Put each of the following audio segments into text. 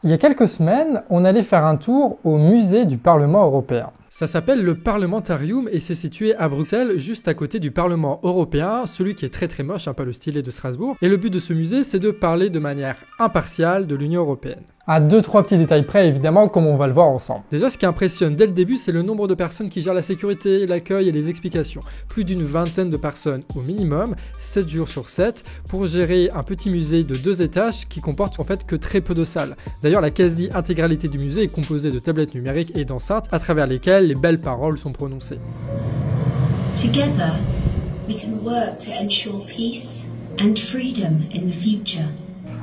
Il y a quelques semaines, on allait faire un tour au musée du Parlement européen. Ça s'appelle le Parlementarium et c'est situé à Bruxelles, juste à côté du Parlement européen, celui qui est très très moche, pas le stylet de Strasbourg. Et le but de ce musée, c'est de parler de manière impartiale de l'Union européenne. À 2-3 petits détails près, évidemment, comme on va le voir ensemble. Déjà, ce qui impressionne dès le début, c'est le nombre de personnes qui gèrent la sécurité, l'accueil et les explications. Plus d'une vingtaine de personnes au minimum, 7 jours sur 7, pour gérer un petit musée de 2 étages qui comporte en fait que très peu de salles. D'ailleurs, la quasi-intégralité du musée est composée de tablettes numériques et d'enceintes à travers lesquelles les belles paroles sont prononcées. Together, we can work to ensure peace and freedom in the future.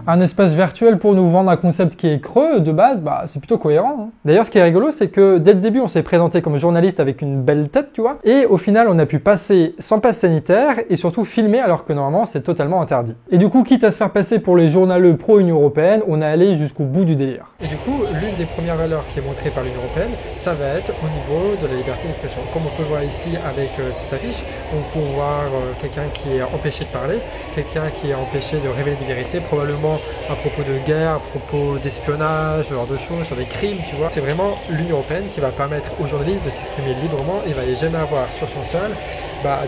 Un espace virtuel pour nous vendre un concept qui est creux, de base, c'est plutôt cohérent. D'ailleurs, ce qui est rigolo, c'est que dès le début, on s'est présenté comme journaliste avec une belle tête, tu vois, et au final, on a pu passer sans passe sanitaire et surtout filmer alors que normalement, c'est totalement interdit. Et du coup, quitte à se faire passer pour les journaleux pro-Union européenne, on est allé jusqu'au bout du délire. Et du coup, l'une des premières valeurs qui est montrée par l'Union européenne, ça va être au niveau de la liberté d'expression. Comme on peut le voir ici avec cette affiche, on peut voir quelqu'un qui est empêché de parler, quelqu'un qui est empêché de révéler des vérités, probablement à propos de guerre, à propos d'espionnage, ce genre de choses, sur des crimes, tu vois. C'est vraiment l'Union européenne qui va permettre aux journalistes de s'exprimer librement et il va jamais avoir sur son sol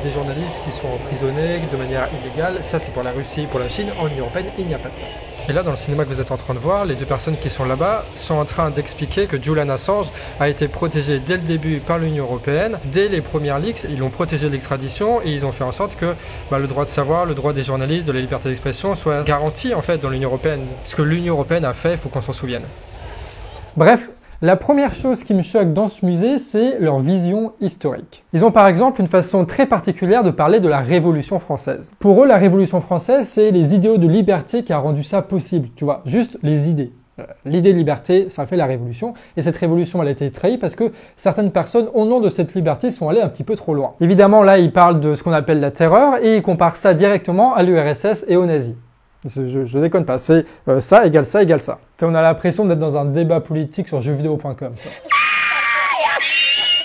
des journalistes qui sont emprisonnés de manière illégale. Ça, c'est pour la Russie et pour la Chine. En Union européenne, il n'y a pas de ça. Et là, dans le cinéma que vous êtes en train de voir, les deux personnes qui sont là-bas sont en train d'expliquer que Julian Assange a été protégé dès le début par l'Union européenne. Dès les premières leaks, ils l'ont protégé de l'extradition et ils ont fait en sorte que le droit de savoir, le droit des journalistes, de la liberté d'expression soit garanti en fait dans l'Union européenne. Ce que l'Union européenne a fait, il faut qu'on s'en souvienne. Bref. La première chose qui me choque dans ce musée, c'est leur vision historique. Ils ont par exemple une façon très particulière de parler de la Révolution française. Pour eux, la Révolution française, c'est les idéaux de liberté qui a rendu ça possible, tu vois, juste les idées. L'idée de liberté, ça fait la révolution, et cette révolution, elle a été trahie parce que certaines personnes, au nom de cette liberté, sont allées un petit peu trop loin. Évidemment, là, ils parlent de ce qu'on appelle la terreur, et ils comparent ça directement à l'URSS et aux nazis. Je déconne pas, c'est ça égale ça égale ça. On a l'impression d'être dans un débat politique sur jeuxvideo.com.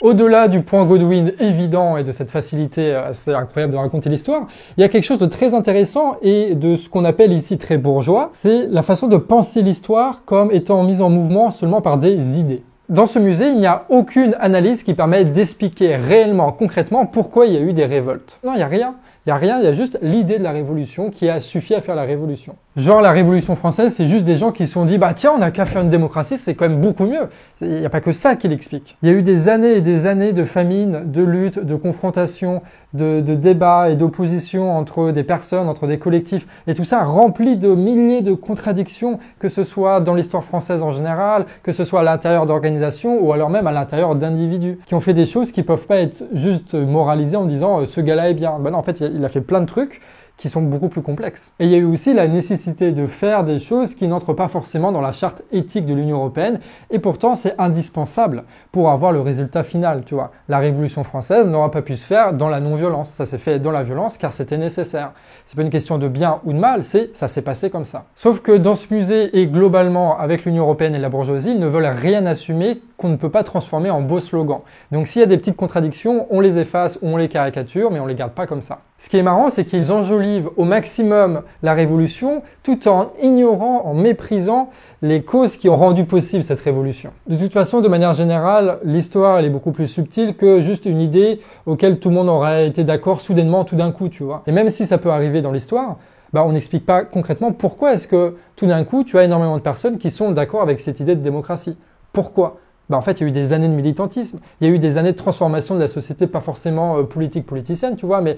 Au-delà du point Godwin évident et de cette facilité assez incroyable de raconter l'histoire, il y a quelque chose de très intéressant et de ce qu'on appelle ici très bourgeois, c'est la façon de penser l'histoire comme étant mise en mouvement seulement par des idées. Dans ce musée, il n'y a aucune analyse qui permet d'expliquer réellement, concrètement, pourquoi il y a eu des révoltes. Non, il n'y a rien. Il n'y a rien, il y a juste l'idée de la révolution qui a suffi à faire la révolution. Genre la Révolution française, c'est juste des gens qui se sont dit « tiens, on n'a qu'à faire une démocratie, c'est quand même beaucoup mieux ». Il n'y a pas que ça qui l'explique. Il y a eu des années et des années de famine, de lutte, de confrontation, de débats et d'opposition entre des personnes, entre des collectifs, et tout ça rempli de milliers de contradictions, que ce soit dans l'histoire française en général, que ce soit à l'intérieur d'organisations ou alors même à l'intérieur d'individus, qui ont fait des choses qui peuvent pas être juste moralisées en disant « ce gars-là est bien ». Non, en fait, il a fait plein de trucs qui sont beaucoup plus complexes. Et il y a eu aussi la nécessité de faire des choses qui n'entrent pas forcément dans la charte éthique de l'Union européenne, et pourtant c'est indispensable pour avoir le résultat final, tu vois. La Révolution française n'aura pas pu se faire dans la non-violence, ça s'est fait dans la violence car c'était nécessaire. C'est pas une question de bien ou de mal, ça s'est passé comme ça. Sauf que dans ce musée et globalement avec l'Union européenne et la bourgeoisie, ils ne veulent rien assumer qu'on ne peut pas transformer en beaux slogans. Donc s'il y a des petites contradictions, on les efface ou on les caricature, mais on les garde pas comme ça. Ce qui est marrant, c'est qu'ils enjolivent au maximum la révolution tout en ignorant, en méprisant les causes qui ont rendu possible cette révolution. De toute façon, de manière générale, l'histoire elle est beaucoup plus subtile que juste une idée auquel tout le monde aurait été d'accord soudainement, tout d'un coup, tu vois. Et même si ça peut arriver dans l'histoire, on n'explique pas concrètement pourquoi est-ce que tout d'un coup, tu as énormément de personnes qui sont d'accord avec cette idée de démocratie. Pourquoi ? En fait, il y a eu des années de militantisme, il y a eu des années de transformation de la société, pas forcément politicienne, tu vois, mais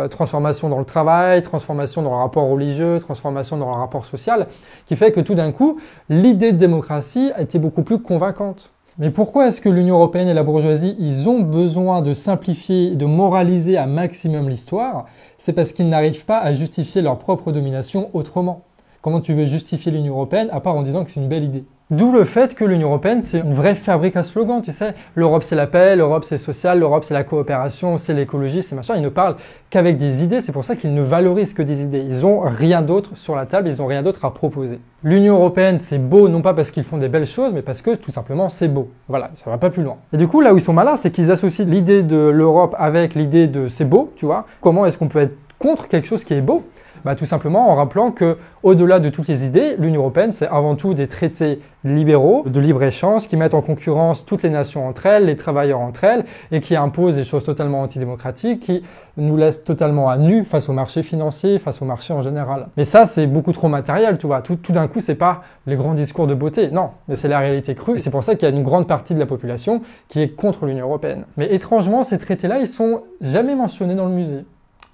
transformation dans le travail, transformation dans le rapport religieux, transformation dans le rapport social, qui fait que tout d'un coup, l'idée de démocratie a été beaucoup plus convaincante. Mais pourquoi est-ce que l'Union européenne et la bourgeoisie, ils ont besoin de simplifier et de moraliser à maximum l'histoire? C'est parce qu'ils n'arrivent pas à justifier leur propre domination autrement. Comment tu veux justifier l'Union européenne à part en disant que c'est une belle idée? D'où le fait que l'Union européenne, c'est une vraie fabrique à slogans, tu sais. L'Europe, c'est la paix, l'Europe, c'est social, l'Europe, c'est la coopération, c'est l'écologie, c'est machin. Ils ne parlent qu'avec des idées, c'est pour ça qu'ils ne valorisent que des idées. Ils ont rien d'autre sur la table, ils ont rien d'autre à proposer. L'Union européenne, c'est beau, non pas parce qu'ils font des belles choses, mais parce que, tout simplement, c'est beau. Voilà, ça va pas plus loin. Et du coup, là où ils sont malins, c'est qu'ils associent l'idée de l'Europe avec l'idée de c'est beau, tu vois. Comment est-ce qu'on peut être contre quelque chose qui est beau? Bah, tout simplement en rappelant que, au-delà de toutes les idées, l'Union européenne, c'est avant tout des traités libéraux de libre-échange qui mettent en concurrence toutes les nations entre elles, les travailleurs entre elles, et qui imposent des choses totalement antidémocratiques, qui nous laissent totalement à nu face au marché financier, face au marché en général. Mais ça, c'est beaucoup trop matériel, tu vois. Tout d'un coup, c'est pas les grands discours de beauté, non, mais c'est la réalité crue. Et c'est pour ça qu'il y a une grande partie de la population qui est contre l'Union européenne. Mais étrangement, ces traités-là, ils sont jamais mentionnés dans le musée.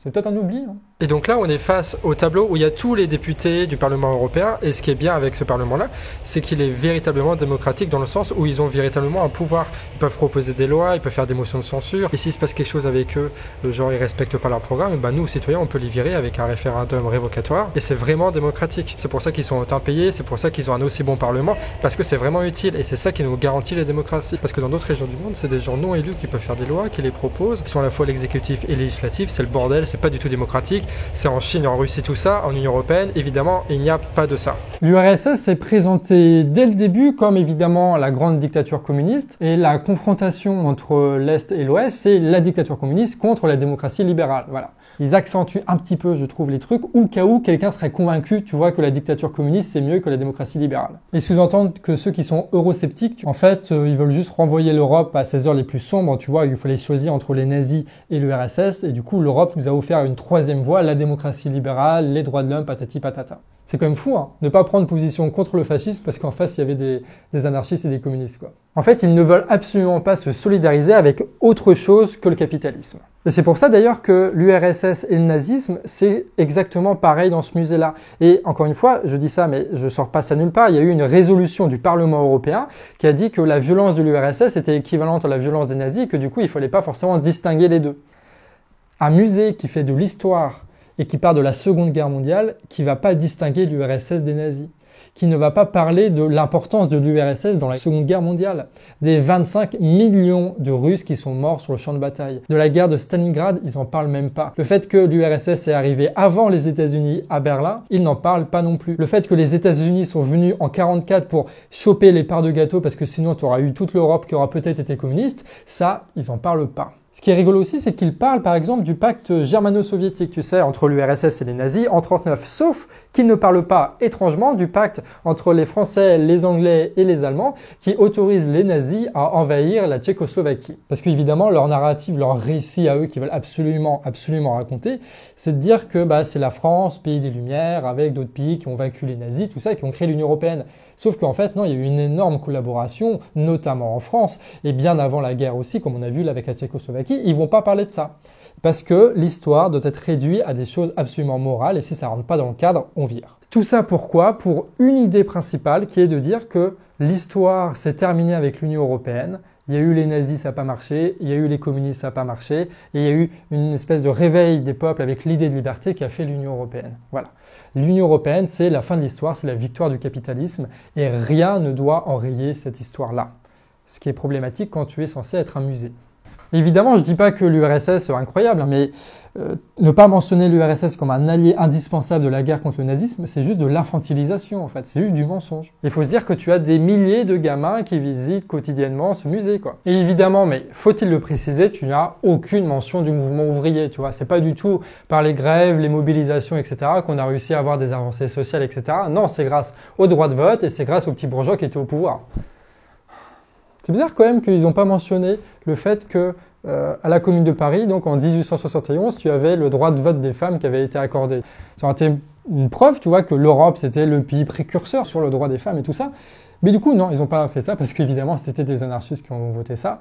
C'est peut-être un oubli, hein. Et donc là, on est face au tableau où il y a tous les députés du Parlement européen. Et ce qui est bien avec ce Parlement-là, c'est qu'il est véritablement démocratique dans le sens où ils ont véritablement un pouvoir. Ils peuvent proposer des lois, ils peuvent faire des motions de censure. Et s'il se passe quelque chose avec eux, genre ils respectent pas leur programme, bah nous, citoyens, on peut les virer avec un référendum révocatoire. Et c'est vraiment démocratique. C'est pour ça qu'ils sont autant payés, c'est pour ça qu'ils ont un aussi bon Parlement, parce que c'est vraiment utile. Et c'est ça qui nous garantit la démocratie. Parce que dans d'autres régions du monde, c'est des gens non élus qui peuvent faire des lois, qui les proposent, qui sont à la fois l'exécutif et législatif. C'est le bordel, c'est pas du tout démocratique. C'est en Chine et en Russie tout ça, en Union européenne, évidemment, il n'y a pas de ça. L'URSS s'est présentée dès le début comme évidemment la grande dictature communiste et la confrontation entre l'Est et l'Ouest, c'est la dictature communiste contre la démocratie libérale. Voilà. Ils accentuent un petit peu, je trouve, les trucs, au cas où quelqu'un serait convaincu, tu vois, que la dictature communiste, c'est mieux que la démocratie libérale. Ils sous-entendent que ceux qui sont eurosceptiques, en fait, ils veulent juste renvoyer l'Europe à ses heures les plus sombres, tu vois, il fallait choisir entre les nazis et l'URSS, et du coup, l'Europe nous a offert une troisième voie, la démocratie libérale, les droits de l'homme, patati patata. C'est quand même fou, hein, ne pas prendre position contre le fascisme parce qu'en face, il y avait des anarchistes et des communistes, quoi. En fait, ils ne veulent absolument pas se solidariser avec autre chose que le capitalisme. Et c'est pour ça d'ailleurs que l'URSS et le nazisme, c'est exactement pareil dans ce musée-là. Et encore une fois, je dis ça, mais je sors pas ça nulle part. Il y a eu une résolution du Parlement européen qui a dit que la violence de l'URSS était équivalente à la violence des nazis et que du coup, il fallait pas forcément distinguer les deux. Un musée qui fait de l'histoire et qui part de la Seconde Guerre mondiale, qui va pas distinguer l'URSS des nazis, qui ne va pas parler de l'importance de l'URSS dans la Seconde Guerre mondiale, des 25 millions de Russes qui sont morts sur le champ de bataille, de la guerre de Stalingrad, ils en parlent même pas. Le fait que l'URSS est arrivé avant les États-Unis à Berlin, ils n'en parlent pas non plus. Le fait que les États-Unis sont venus en 44 pour choper les parts de gâteau parce que sinon tu auras eu toute l'Europe qui aura peut-être été communiste, ça, ils en parlent pas. Ce qui est rigolo aussi, c'est qu'ils parlent par exemple du pacte germano-soviétique, tu sais, entre l'URSS et les nazis en 1939, sauf qu'ils ne parlent pas, étrangement, du pacte entre les Français, les Anglais et les Allemands qui autorisent les nazis à envahir la Tchécoslovaquie. Parce qu'évidemment, leur narrative, leur récit à eux qu'ils veulent absolument raconter, c'est de dire que c'est la France, pays des Lumières, avec d'autres pays qui ont vaincu les nazis, tout ça, qui ont créé l'Union européenne. Sauf qu'en fait, non, il y a eu une énorme collaboration, notamment en France, et bien avant la guerre aussi, comme on a vu là avec la Tchécoslovaquie, ils vont pas parler de ça. Parce que l'histoire doit être réduite à des choses absolument morales, et si ça rentre pas dans le cadre, on vire. Tout ça pourquoi? Pour une idée principale, qui est de dire que l'histoire s'est terminée avec l'Union européenne. Il y a eu les nazis, ça n'a pas marché, il y a eu les communistes, ça n'a pas marché, et il y a eu une espèce de réveil des peuples avec l'idée de liberté qui a fait l'Union européenne. Voilà. L'Union européenne, c'est la fin de l'histoire, c'est la victoire du capitalisme, et rien ne doit enrayer cette histoire-là. Ce qui est problématique quand tu es censé être un musée. Évidemment, je dis pas que l'URSS est incroyable, mais ne pas mentionner l'URSS comme un allié indispensable de la guerre contre le nazisme, c'est juste de l'infantilisation en fait, c'est juste du mensonge. Il faut se dire que tu as des milliers de gamins qui visitent quotidiennement ce musée, quoi. Et évidemment, mais faut-il le préciser, tu n'as aucune mention du mouvement ouvrier, tu vois. C'est pas du tout par les grèves, les mobilisations, etc. qu'on a réussi à avoir des avancées sociales, etc. Non, c'est grâce au droit de vote et c'est grâce aux petits bourgeois qui étaient au pouvoir. C'est bizarre quand même qu'ils n'ont pas mentionné le fait que à la Commune de Paris, donc en 1871, tu avais le droit de vote des femmes qui avait été accordé. Ça aurait été une preuve, tu vois, que l'Europe c'était le pays précurseur sur le droit des femmes et tout ça. Mais du coup, non, ils n'ont pas fait ça parce qu'évidemment, c'était des anarchistes qui ont voté ça.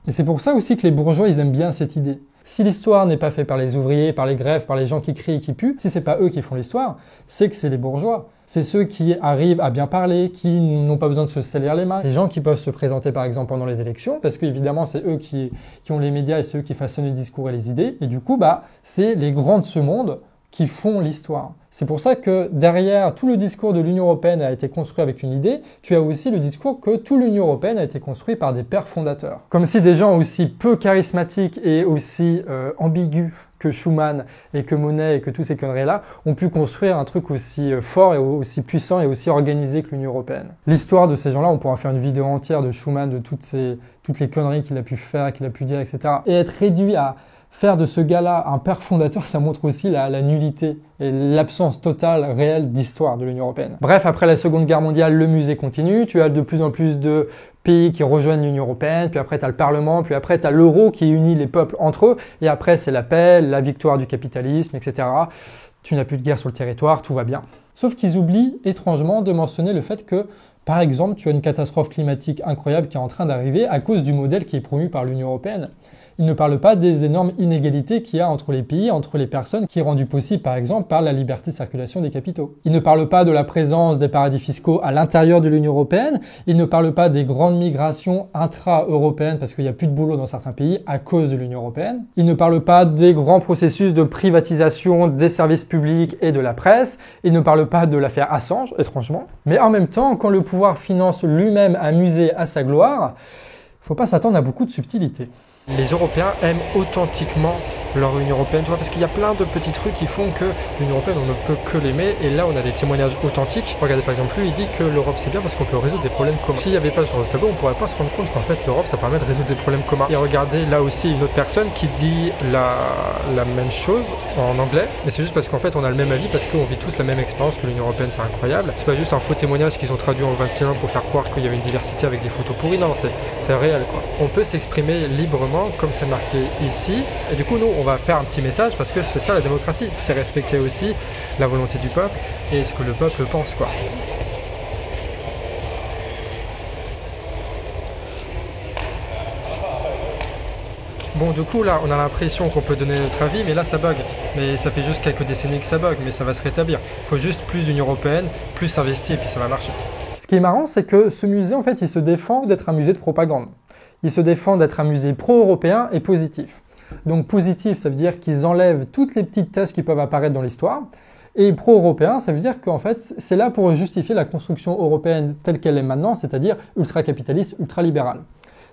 Et c'est pour ça aussi que les bourgeois, ils aiment bien cette idée. Si l'histoire n'est pas faite par les ouvriers, par les grèves, par les gens qui crient et qui puent, si c'est pas eux qui font l'histoire, c'est que c'est les bourgeois. C'est ceux qui arrivent à bien parler, qui n'ont pas besoin de se salir les mains. Les gens qui peuvent se présenter par exemple pendant les élections, parce qu'évidemment c'est eux qui ont les médias et c'est eux qui façonnent les discours et les idées. Et du coup, c'est les grands de ce monde qui font l'histoire. C'est pour ça que derrière tout le discours de l'Union européenne a été construit avec une idée, tu as aussi le discours que toute l'Union européenne a été construit par des pères fondateurs. Comme si des gens aussi peu charismatiques et aussi ambigus que Schuman et que Monnet et que tous ces conneries-là ont pu construire un truc aussi fort et aussi puissant et aussi organisé que l'Union européenne. L'histoire de ces gens-là, on pourra faire une vidéo entière de Schuman, de toutes les conneries qu'il a pu faire, qu'il a pu dire, etc. Et être réduit à faire de ce gars-là un père fondateur, ça montre aussi la nullité et l'absence totale, réelle d'histoire de l'Union européenne. Bref, après la Seconde Guerre mondiale, le musée continue, tu as de plus en plus de pays qui rejoignent l'Union européenne, puis après tu as le Parlement, puis après tu as l'euro qui unit les peuples entre eux, et après c'est la paix, la victoire du capitalisme, etc. Tu n'as plus de guerre sur le territoire, tout va bien. Sauf qu'ils oublient étrangement de mentionner le fait que, par exemple, tu as une catastrophe climatique incroyable qui est en train d'arriver à cause du modèle qui est promu par l'Union européenne. Ils ne parlent pas des énormes inégalités qu'il y a entre les pays, entre les personnes, qui est rendue possible par exemple par la liberté de circulation des capitaux. Ils ne parlent pas de la présence des paradis fiscaux à l'intérieur de l'Union européenne. Ils ne parlent pas des grandes migrations intra-européennes parce qu'il n'y a plus de boulot dans certains pays à cause de l'Union européenne. Ils ne parlent pas des grands processus de privatisation des services publics et de la presse. Ils ne parlent pas de l'affaire Assange, étrangement. Mais en même temps, quand le pouvoir finance lui-même un musée à sa gloire, faut pas s'attendre à beaucoup de subtilité. Les Européens aiment authentiquement leur Union européenne, tu vois, parce qu'il y a plein de petits trucs qui font que l'Union européenne, on ne peut que l'aimer, et là on a des témoignages authentiques. Regardez par exemple, lui il dit que l'Europe c'est bien parce qu'on peut résoudre des problèmes communs. S'il n'y avait pas sur le tableau, on ne pourrait pas se rendre compte qu'en fait l'Europe ça permet de résoudre des problèmes communs. Et regardez là aussi une autre personne qui dit la même chose en anglais, mais c'est juste parce qu'en fait on a le même avis, parce qu'on vit tous la même expérience que l'Union européenne, c'est incroyable. C'est pas juste un faux témoignage qu'ils ont traduit en 26 langues pour faire croire qu'il y avait une diversité avec des photos pourries, non, c'est réel quoi. On peut s'exprimer librement comme c'est marqué ici, et du coup nous on va faire un petit message parce que c'est ça la démocratie, c'est respecter aussi la volonté du peuple et ce que le peuple pense quoi. Bon du coup là on a l'impression qu'on peut donner notre avis mais là ça bug, mais ça fait juste quelques décennies que ça bug, mais ça va se rétablir. Il faut juste plus d'Union européenne, plus s'investir et puis ça va marcher. Ce qui est marrant c'est que ce musée en fait il se défend d'être un musée de propagande. Il se défend d'être un musée pro-européen et positif. Donc positif, ça veut dire qu'ils enlèvent toutes les petites tâches qui peuvent apparaître dans l'histoire. Et pro-européen, ça veut dire qu'en fait, c'est là pour justifier la construction européenne telle qu'elle est maintenant, c'est-à-dire ultra-capitaliste, ultra-libérale.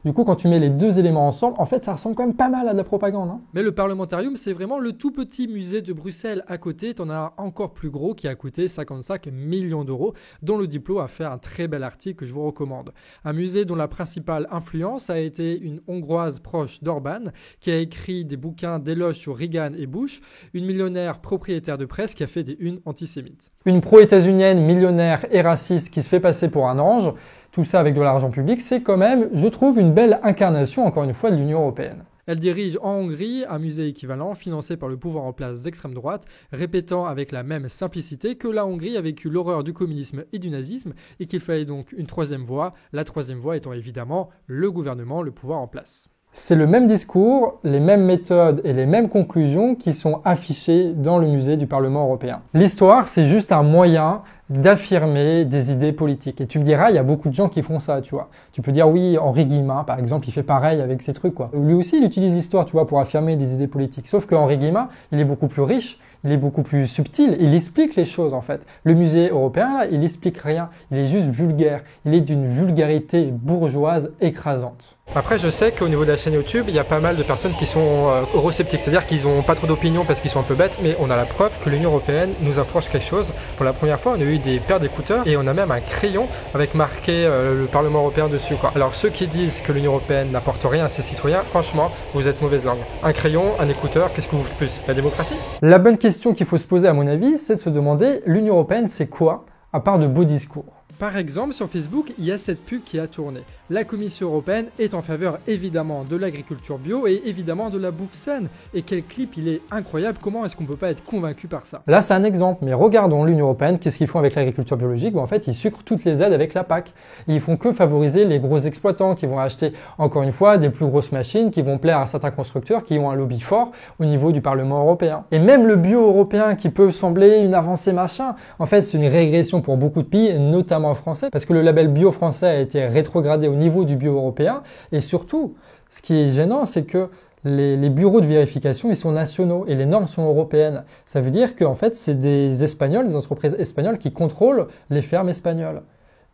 Du coup, quand tu mets les deux éléments ensemble, en fait, ça ressemble quand même pas mal à de la propagande. Hein. Mais le Parlementarium, c'est vraiment le tout petit musée de Bruxelles à côté. T'en as un encore plus gros qui a coûté 55 millions d'euros, dont le Diplo a fait un très bel article que je vous recommande. Un musée dont la principale influence a été une Hongroise proche d'Orban, qui a écrit des bouquins d'éloges sur Reagan et Bush, une millionnaire propriétaire de presse qui a fait des unes antisémites. Une pro-états-unienne millionnaire et raciste qui se fait passer pour un ange. Tout ça avec de l'argent public, c'est quand même, je trouve, une belle incarnation, encore une fois, de l'Union européenne. Elle dirige en Hongrie un musée équivalent financé par le pouvoir en place d'extrême droite, répétant avec la même simplicité que la Hongrie a vécu l'horreur du communisme et du nazisme et qu'il fallait donc une troisième voie, la troisième voie étant évidemment le gouvernement, le pouvoir en place. C'est le même discours, les mêmes méthodes et les mêmes conclusions qui sont affichées dans le musée du Parlement européen. L'histoire, c'est juste un moyen d'affirmer des idées politiques. Et tu me diras, il y a beaucoup de gens qui font ça, tu vois. Tu peux dire, oui, Henri Guillemin, par exemple, il fait pareil avec ses trucs, quoi. Lui aussi, il utilise l'histoire, tu vois, pour affirmer des idées politiques. Sauf que Henri Guillemin, il est beaucoup plus riche, il est beaucoup plus subtil, il explique les choses, en fait. Le musée européen, là, il explique rien. Il est juste vulgaire. Il est d'une vulgarité bourgeoise écrasante. Après, je sais qu'au niveau de la chaîne YouTube, il y a pas mal de personnes qui sont eurosceptiques, c'est-à-dire qu'ils n'ont pas trop d'opinion parce qu'ils sont un peu bêtes, mais on a la preuve que l'Union européenne nous approche quelque chose. Pour la première fois, on a eu des paires d'écouteurs et on a même un crayon avec marqué le Parlement européen dessus, quoi. Alors ceux qui disent que l'Union européenne n'apporte rien à ses citoyens, franchement, vous êtes mauvaise langue. Un crayon, un écouteur, qu'est-ce que vous faites plus? La démocratie? La bonne question qu'il faut se poser à mon avis, c'est de se demander, l'Union européenne c'est quoi, à part de beaux discours? Par exemple, sur Facebook, il y a cette pub qui a tourné. La Commission européenne est en faveur évidemment de l'agriculture bio et évidemment de la bouffe saine. Et quel clip, il est incroyable, comment est-ce qu'on peut pas être convaincu par ça? Là, c'est un exemple, mais regardons l'Union européenne, qu'est-ce qu'ils font avec l'agriculture biologique? En fait, ils sucrent toutes les aides avec la PAC. Et ils font que favoriser les gros exploitants qui vont acheter, encore une fois, des plus grosses machines qui vont plaire à certains constructeurs qui ont un lobby fort au niveau du Parlement européen. Et même le bio européen qui peut sembler une avancée machin, en fait, c'est une régression pour beaucoup de pays, notamment français, parce que le label bio français a été rétrogradé au niveau du bio européen. Et surtout, ce qui est gênant, c'est que les bureaux de vérification, ils sont nationaux et les normes sont européennes. Ça veut dire qu'en fait, c'est des Espagnols, des entreprises espagnoles qui contrôlent les fermes espagnoles.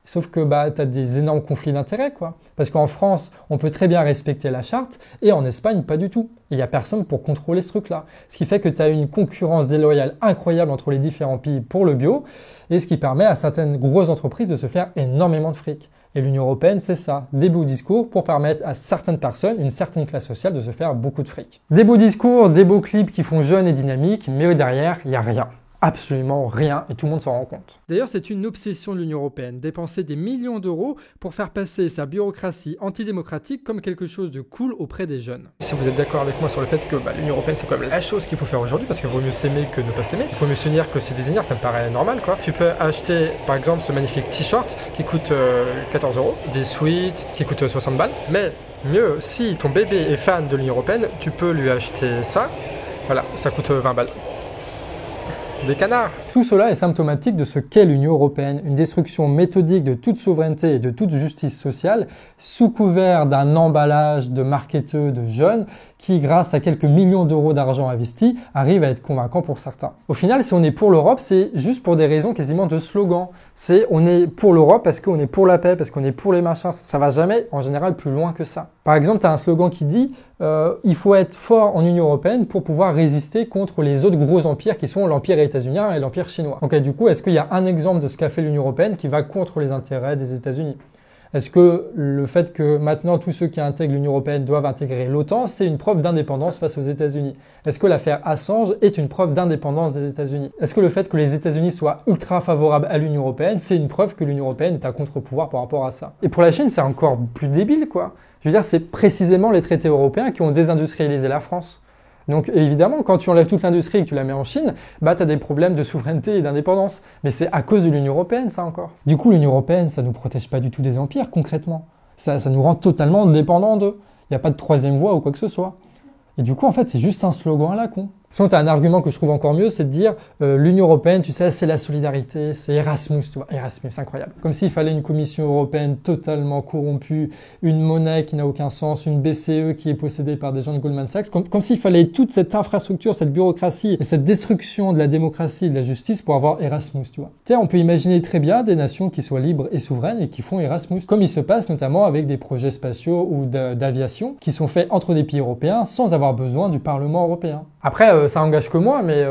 Sauf que tu as des énormes conflits d'intérêts, quoi. Parce qu'en France, on peut très bien respecter la charte, et en Espagne, pas du tout. Il n'y a personne pour contrôler ce truc-là. Ce qui fait que tu as une concurrence déloyale incroyable entre les différents pays pour le bio, et ce qui permet à certaines grosses entreprises de se faire énormément de fric. Et l'Union européenne, c'est ça, des beaux discours pour permettre à certaines personnes, une certaine classe sociale, de se faire beaucoup de fric. Des beaux discours, des beaux clips qui font jeunes et dynamiques, mais derrière, il n'y a rien. Absolument rien, et tout le monde s'en rend compte. D'ailleurs, c'est une obsession de l'Union européenne, dépenser des millions d'euros pour faire passer sa bureaucratie antidémocratique comme quelque chose de cool auprès des jeunes. Si vous êtes d'accord avec moi sur le fait que l'Union européenne, c'est quand même la chose qu'il faut faire aujourd'hui, parce qu'il vaut mieux s'aimer que ne pas s'aimer. Il faut mieux s'unir que se désunir, ça me paraît normal, quoi. Tu peux acheter, par exemple, ce magnifique t-shirt qui coûte 14 €, des sweats qui coûtent 60 balles, mais mieux, si ton bébé est fan de l'Union européenne, tu peux lui acheter ça, voilà, ça coûte 20 balles. Des canards. Tout cela est symptomatique de ce qu'est l'Union européenne, une destruction méthodique de toute souveraineté et de toute justice sociale, sous couvert d'un emballage de marketeux de jeunes qui, grâce à quelques millions d'euros d'argent investis, arrivent à être convaincants pour certains. Au final, si on est pour l'Europe, c'est juste pour des raisons quasiment de slogan. C'est on est pour l'Europe parce qu'on est pour la paix, parce qu'on est pour les machins. Ça va jamais, en général, plus loin que ça. Par exemple, tu as un slogan qui dit il faut être fort en Union européenne pour pouvoir résister contre les autres gros empires qui sont l'empire états-unien et l'empire chinois. Donc du coup, est-ce qu'il y a un exemple de ce qu'a fait l'Union européenne qui va contre les intérêts des États-Unis? Est-ce que le fait que maintenant tous ceux qui intègrent l'Union européenne doivent intégrer l'OTAN, c'est une preuve d'indépendance face aux États-Unis? Est-ce que l'affaire Assange est une preuve d'indépendance des États-Unis? Est-ce que le fait que les États-Unis soient ultra favorables à l'Union européenne, c'est une preuve que l'Union européenne est un contre-pouvoir par rapport à ça? Et pour la Chine, c'est encore plus débile, quoi. Je veux dire, c'est précisément les traités européens qui ont désindustrialisé la France. Donc évidemment, quand tu enlèves toute l'industrie et que tu la mets en Chine, tu as des problèmes de souveraineté et d'indépendance. Mais c'est à cause de l'Union européenne, ça encore. Du coup, l'Union européenne, ça nous protège pas du tout des empires, concrètement. Ça nous rend totalement dépendants d'eux. Il n'y a pas de troisième voie ou quoi que ce soit. Et du coup, en fait, c'est juste un slogan à la con. Sinon, tu as un argument que je trouve encore mieux, c'est de dire l'Union européenne, tu sais, c'est la solidarité, c'est Erasmus, tu vois, Erasmus, incroyable. Comme s'il fallait une Commission européenne totalement corrompue, une monnaie qui n'a aucun sens, une BCE qui est possédée par des gens de Goldman Sachs, comme s'il fallait toute cette infrastructure, cette bureaucratie et cette destruction de la démocratie et de la justice pour avoir Erasmus, tu vois. Tu sais, on peut imaginer très bien des nations qui soient libres et souveraines et qui font Erasmus, comme il se passe notamment avec des projets spatiaux ou d'aviation qui sont faits entre des pays européens sans avoir besoin du Parlement européen. Après, ça engage que moi, mais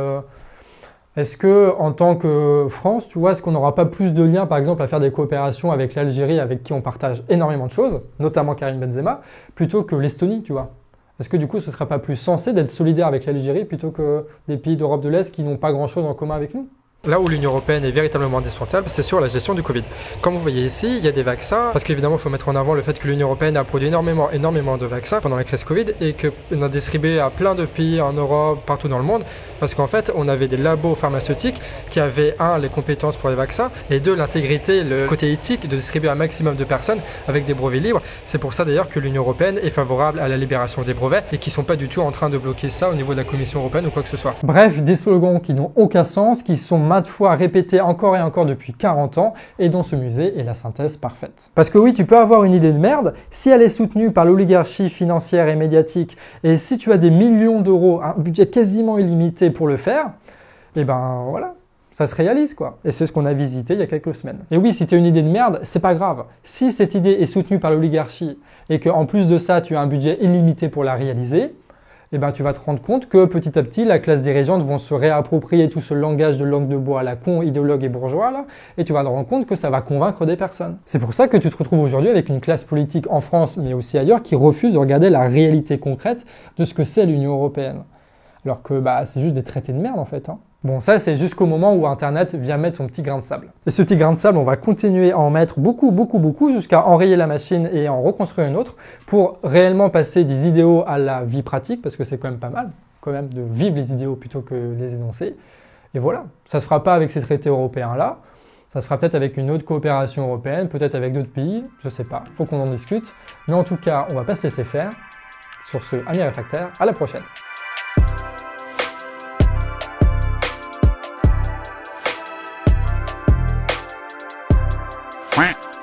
est-ce que, en tant que France, tu vois, est-ce qu'on n'aura pas plus de liens, par exemple, à faire des coopérations avec l'Algérie, avec qui on partage énormément de choses, notamment Karim Benzema, plutôt que l'Estonie, tu vois? Est-ce que du coup, ce serait pas plus sensé d'être solidaire avec l'Algérie plutôt que des pays d'Europe de l'Est qui n'ont pas grand-chose en commun avec nous? Là où l'Union européenne est véritablement indispensable, c'est sur la gestion du Covid. Comme vous voyez ici, il y a des vaccins, parce qu'évidemment, il faut mettre en avant le fait que l'Union européenne a produit énormément de vaccins pendant la crise Covid et qu'on a distribué à plein de pays en Europe, partout dans le monde, parce qu'en fait, on avait des labos pharmaceutiques qui avaient, les compétences pour les vaccins, et l'intégrité, le côté éthique de distribuer un maximum de personnes avec des brevets libres. C'est pour ça d'ailleurs que l'Union européenne est favorable à la libération des brevets et qui ne sont pas du tout en train de bloquer ça au niveau de la Commission européenne ou quoi que ce soit. Bref, des slogans qui n'ont aucun sens, qui sont maintes fois répétés encore et encore depuis 40 ans et dont ce musée est la synthèse parfaite. Parce que oui, tu peux avoir une idée de merde, si elle est soutenue par l'oligarchie financière et médiatique et si tu as des millions d'euros, un budget quasiment illimité pour le faire, et ben voilà, ça se réalise quoi. Et c'est ce qu'on a visité il y a quelques semaines. Et oui, si tu as une idée de merde, c'est pas grave. Si cette idée est soutenue par l'oligarchie et qu'en plus de ça, tu as un budget illimité pour la réaliser, eh ben, tu vas te rendre compte que petit à petit, la classe dirigeante vont se réapproprier tout ce langage de langue de bois à la con, idéologue et bourgeois, là, et tu vas te rendre compte que ça va convaincre des personnes. C'est pour ça que tu te retrouves aujourd'hui avec une classe politique en France, mais aussi ailleurs, qui refuse de regarder la réalité concrète de ce que c'est l'Union européenne. Alors que c'est juste des traités de merde en fait. Bon, ça c'est jusqu'au moment où Internet vient mettre son petit grain de sable. Et ce petit grain de sable, on va continuer à en mettre beaucoup jusqu'à enrayer la machine et en reconstruire une autre pour réellement passer des idéaux à la vie pratique, parce que c'est quand même pas mal, quand même, de vivre les idéaux plutôt que les énoncer. Et voilà, ça se fera pas avec ces traités européens-là, ça se fera peut-être avec une autre coopération européenne, peut-être avec d'autres pays, je sais pas, faut qu'on en discute. Mais en tout cas, on va pas se laisser faire. Sur ce, amis réfractaires, à la prochaine. Quack.